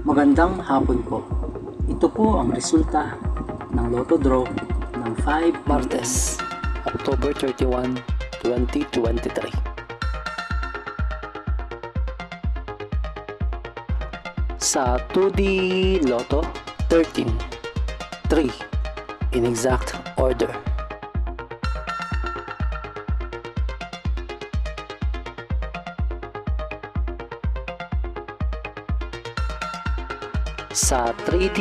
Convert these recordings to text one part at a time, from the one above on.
Magandang hapon po. Ito po ang resulta ng Lotto Draw ng 5 Martes, October 31, 2023. Sa 2D Lotto, 13, 3, in exact order. Sa 3D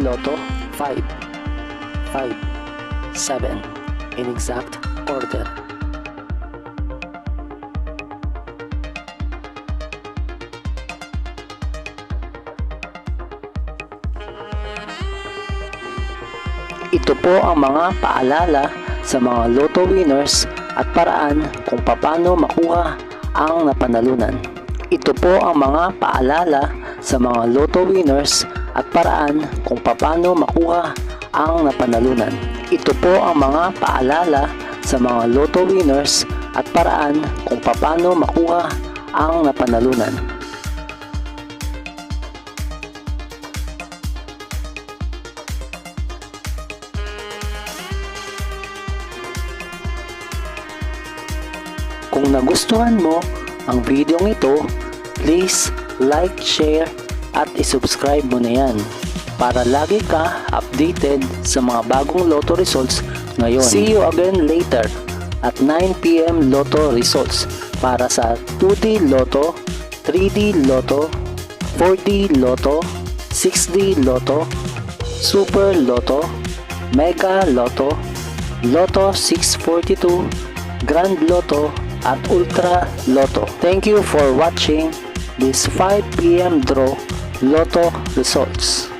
Lotto, 5, 5, 7, in exact order. Ito po ang mga paalala sa mga Lotto winners at paraan kung paano makuha ang napanalunan. Ito po ang mga paalala sa mga Lotto winners at paraan kung paano makuha ang napanalunan. Ito po ang mga paalala sa mga Lotto winners at paraan kung paano makuha ang napanalunan. Kung nagustuhan mo ang video ito, please like, share, at isubscribe mo na yan para lagi ka updated sa mga bagong Lotto results ngayon. See you again later at 9 PM Lotto results para sa 2D Lotto, 3D Lotto, 4D Lotto, 6D Lotto, Super Lotto, Mega Lotto, Lotto 642, Grand Lotto, at Ultra Lotto. Thank you for watching this 5 PM draw Lotto results.